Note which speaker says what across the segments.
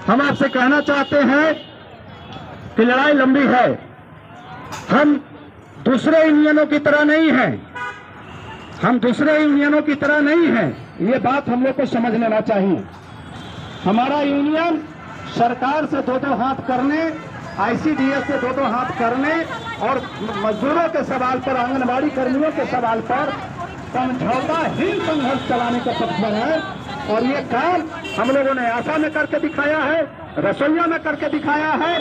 Speaker 1: हम आपसे कहना चाहते हैं कि लड़ाई लंबी है। हम दूसरे यूनियनों की तरह नहीं हैं, हम दूसरे यूनियनों की तरह नहीं हैं। ये बात हम लोग को समझ लेना चाहिए। हमारा यूनियन सरकार से दो दो हाथ करने, आईसीडीएस से दो दो हाथ करने और मजदूरों के सवाल पर, आंगनबाड़ी कर्मियों के सवाल पर समझौताहीन संघर्ष चलाने का तत्पर है। और ये काम हम लोगों ने आशा में करके दिखाया है, रसोइया में करके दिखाया है।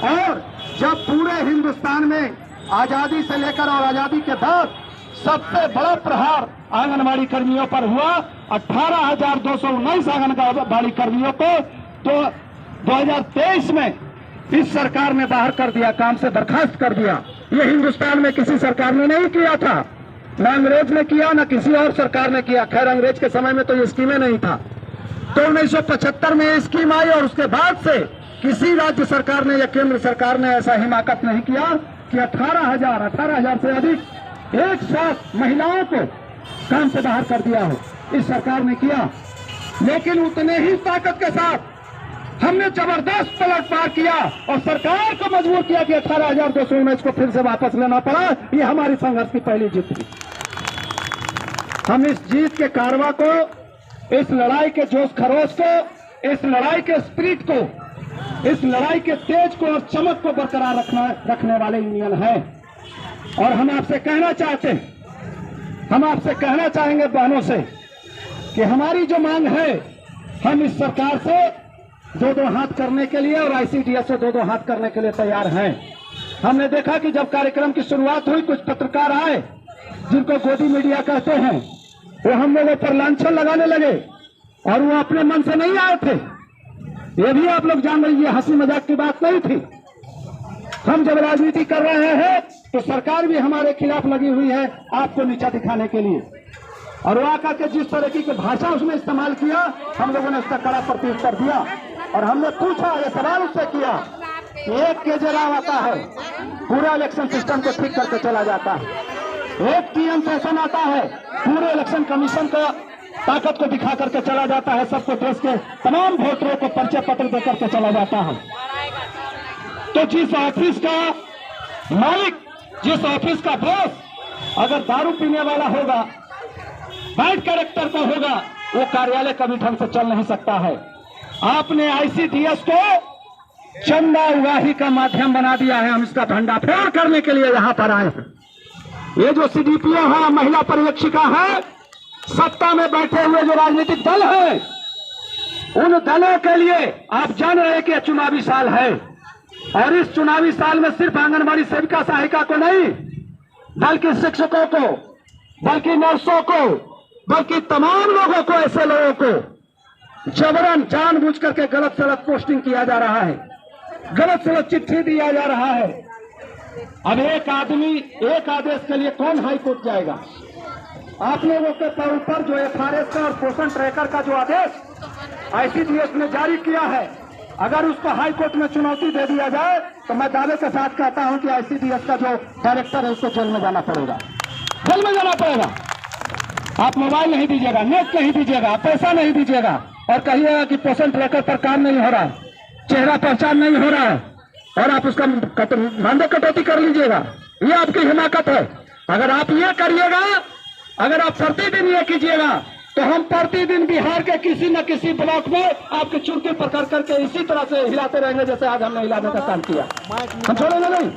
Speaker 1: और जब पूरे हिंदुस्तान में आजादी से लेकर और आजादी के बाद सबसे बड़ा प्रहार आंगनबाड़ी कर्मियों पर हुआ, 18,219 आंगनबाड़ी कर्मियों को तो 2023 में इस सरकार ने बाहर कर दिया, काम से बर्खास्त कर दिया। ये हिंदुस्तान में किसी सरकार ने नहीं किया था, न अंग्रेज ने किया, न किसी और सरकार ने किया। खैर अंग्रेज के समय में तो ये स्कीमें नहीं था। तो 1975 में ये स्कीम आई और उसके बाद से किसी राज्य सरकार ने या केंद्र सरकार ने ऐसा हिमाकत नहीं किया कि 18,000 से अधिक एक साथ महिलाओं को काम से बाहर कर दिया हो। इस सरकार ने किया, लेकिन उतने ही ताकत के साथ हमने जबरदस्त पलटवार किया और सरकार को मजबूर किया कि 18,219 को फिर से वापस लेना पड़ा। ये हमारी संघर्ष की पहली जीत थी। हम इस जीत के कारवा को, इस लड़ाई के जोश खरोश को, इस लड़ाई के स्पिरिट को, इस लड़ाई के तेज को और चमक को बरकरार रखने वाले यूनियन है। और हम आपसे कहना चाहते हैं, हम आपसे कहना चाहेंगे बहनों से कि हमारी जो मांग है, हम इस सरकार से दो दो हाथ करने के लिए और आईसीडीएस से दो दो हाथ करने के लिए तैयार हैं। हमने देखा कि जब कार्यक्रम की शुरुआत हुई, कुछ पत्रकार आए जिनको गोदी मीडिया कहते हैं, वो हम लोगों पर लांछन लगाने लगे और वो अपने मन से नहीं आए थे। ये भी आप लोग जान लीजिए, हंसी मजाक की बात नहीं थी। हम जब राजनीति कर रहे हैं तो सरकार भी हमारे खिलाफ लगी हुई है आपको नीचा दिखाने के लिए। और वो आकर के जिस तरह की भाषा उसने इस्तेमाल किया, हम लोगों ने उसका कड़ा प्रत्युत्तर दिया। और हमने पूछा, ये सवाल उससे किया कि एक केजरीवाल आता है, पूरा इलेक्शन सिस्टम को ठीक करके चला जाता है, एक टीएम सेशन आता है, पूरे इलेक्शन कमीशन को ताकत को दिखा करके चला जाता है, सबको देश के तमाम वोटरों को परिचय पत्र देकर के चला जाता है। तो जिस ऑफिस का मालिक, जिस ऑफिस का बॉस अगर दारू पीने वाला होगा, बैड कैरेक्टर का होगा, वो कार्यालय कभी ढंग से चल नहीं सकता है। आपने आईसीडीएस को चंदा उगाही का माध्यम बना दिया है। हम इसका भंडाफोड़ करने के लिए यहाँ पर आए हैं। ये जो सीडीपीओ है, महिला पर्यवेक्षिका है, सत्ता में बैठे हुए जो राजनीतिक दल है, उन दलों के लिए आप जान रहे हैं कि चुनावी साल है। और इस चुनावी साल में सिर्फ आंगनबाड़ी सेविका सहायिका को नहीं, बल्कि शिक्षकों को, बल्कि नर्सों को, बल्कि तमाम लोगों को, ऐसे लोगों को जबरन जानबूझ करके गलत सलत पोस्टिंग किया जा रहा है, गलत सलत चिट्ठी दिया जा रहा है। अब एक आदमी एक आदेश के लिए कौन हाई कोर्ट जाएगा? आप लोगों के ऊपर जो एफआरएस का और पोषण ट्रैकर का जो आदेश आईसीडीएस ने जारी किया है, अगर उसको हाई कोर्ट में चुनौती दे दिया जाए तो मैं दावे के साथ कहता हूं कि आईसीडीएस का जो डायरेक्टर है उसको जेल में जाना पड़ेगा, जेल में जाना पड़ेगा। आप मोबाइल नहीं दीजिएगा, नेट नहीं दीजिएगा, पैसा नहीं दीजिएगा और कहिएगा कि पोषण ट्रैकर पर काम नहीं हो रहा है, चेहरा पहचान नहीं हो रहा है और आप उसका मानदेय कटौती कर लीजिएगा। ये आपकी हिमाकत है। अगर आप ये करिएगा, अगर आप प्रतिदिन ये कीजिएगा, तो हम प्रतिदिन बिहार के किसी न किसी ब्लॉक में आपके चुटकी पकड़ करके इसी तरह से हिलाते रहेंगे जैसे आज हमने हिलाने का काम किया। हम छोड़ेंगे नहीं।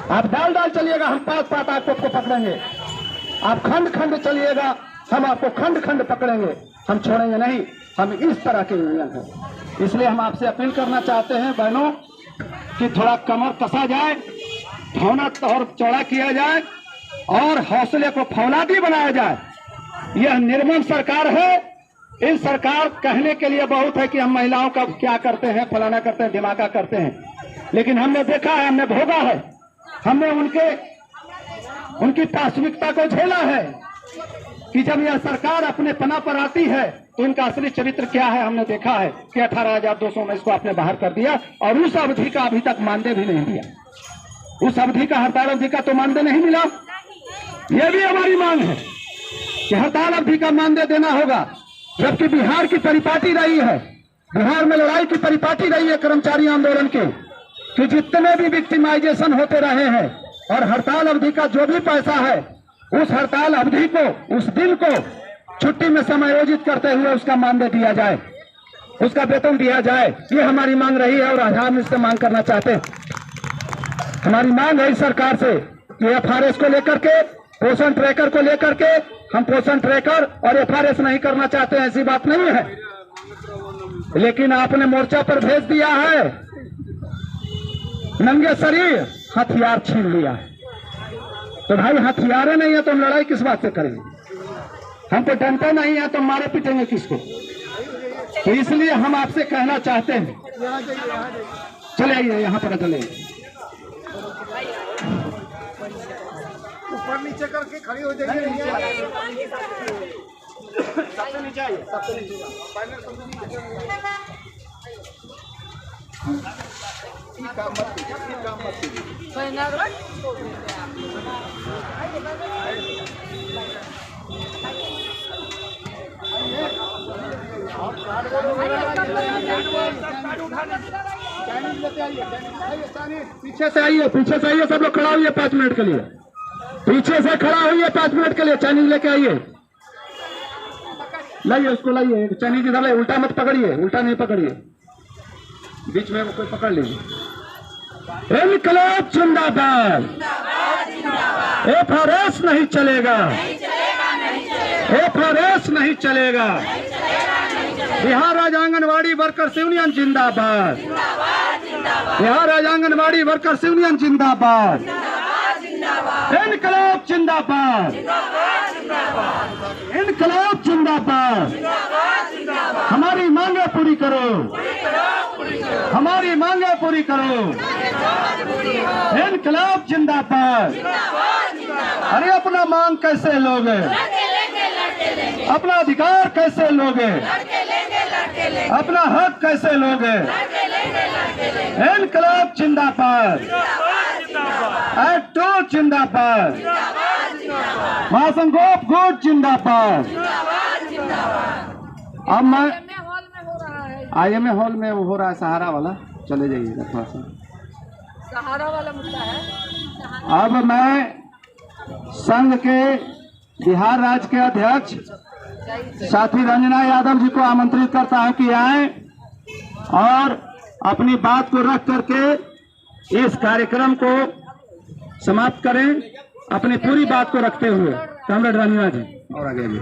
Speaker 1: आप डाल डाल चलिएगा, हम पांच पांच आपको पकड़ेंगे। आप खंड खंड चलिएगा, हम आपको खंड खंड पकड़ेंगे। हम छोड़ेंगे नहीं। हम इस तरह के यूनियन हैं। इसलिए हम आपसे अपील करना चाहते हैं बहनों कि थोड़ा कमर कसा जाए, भावना और चौड़ा किया जाए और हौसले को फौलादी बनाया जाए। यह निर्मम सरकार है। इस सरकार कहने के लिए बहुत है कि हम महिलाओं का क्या करते हैं, फलाना करते हैं, दिमागा करते हैं, लेकिन हमने देखा है, हमने भोगा है, हमने उनकी प्राथमिकता को झेला है कि जब यह सरकार अपने पना पर आती है तो इनका असली चरित्र क्या है हमने देखा है कि 18,219 को आपने बाहर कर दिया और उस अवधि का अभी तक मानदेय भी नहीं दिया। उस अवधि का, हड़ताल अवधि का तो मानदेय नहीं मिला। यह भी हमारी मांग है कि हड़ताल अवधि का मानदेय देना होगा, जबकि बिहार की परिपाटी रही है बिहार में लड़ाई की परिपाटी रही है कर्मचारी आंदोलन की, कि जितने भी विक्टिमाइजेशन होते रहे हैं और हड़ताल अवधि का जो भी पैसा है, उस हड़ताल अवधि को, उस दिन को छुट्टी में समायोजित करते हुए उसका मानदेय दिया जाए, उसका वेतन दिया जाए। ये हमारी मांग रही है और आज हम इससे मांग करना चाहते हैं। हमारी मांग है इस सरकार से कि एफआरएस को लेकर के, पोषण ट्रैकर को लेकर के, हम पोषण ट्रैकर और एफआरएस नहीं करना चाहते हैं, ऐसी बात नहीं है, लेकिन आपने मोर्चा पर भेज दिया है, नंगे शरीर हथियार छीन लिया है। तो भाई हथियारें नहीं है तो हम लड़ाई किस बात से करेंगे? हमको डंडा नहीं है तो मारे पीटेंगे किसको? तो इसलिए हम आपसे कहना चाहते हैं, चले आइए यहाँ पर, चले
Speaker 2: ऊपर नीचे करके खड़ी हो जाइए। सबसे नीचे आइए, सबसे नीचे काम मत
Speaker 1: पीछे से आइए, पीछे से आइए, सब लोग खड़ा हुई 5 मिनट के लिए, पीछे से खड़ा हुई 5 मिनट के लिए, चाइनीज लेके आइए, लाइए उसको, लाइए चाइनीज इधर लाइए, उल्टा मत पकड़िए, उल्टा नहीं पकड़िए, बीच में वो कोई पकड़ लीजिए। इनकलाब जिंदाबाद, एफआरएस नहीं चलेगा, एफआरएस नहीं चलेगा। बिहार राज्य आंगनबाड़ी वर्कर्स यूनियन जिंदाबाद, बिहार राज्य आंगनबाड़ी वर्कर्स यूनियन जिंदाबाद, इनकलाब जिंदाबाद, इनकलाब जिंदाबाद। हमारी मांगे पूरी करो, हमारी मांगे पूरी करो, इनकलाब जिंदाबाद। अरे अपना मांग कैसे लोगे, अपना अधिकार कैसे लोगे, अपना हक कैसे लोगे? इनकलाब जिंदाबाद, एक्ट 2 जिंदाबाद, महासंघोप गुट जिंदाबाद। अब मैं IMA हॉल में वो हो रहा है सहारा वाला, चले जाइएगा थोड़ा सा,
Speaker 3: सहारा वाला मुद्दा है।
Speaker 1: अब मैं संघ के बिहार राज्य के अध्यक्ष साथी रंजना यादव जी को आमंत्रित करता हूं कि आए और अपनी बात को रख करके इस कार्यक्रम को समाप्त करें, अपनी पूरी बात को रखते हुए। कॉमरेड रंजना जी और आगे भी।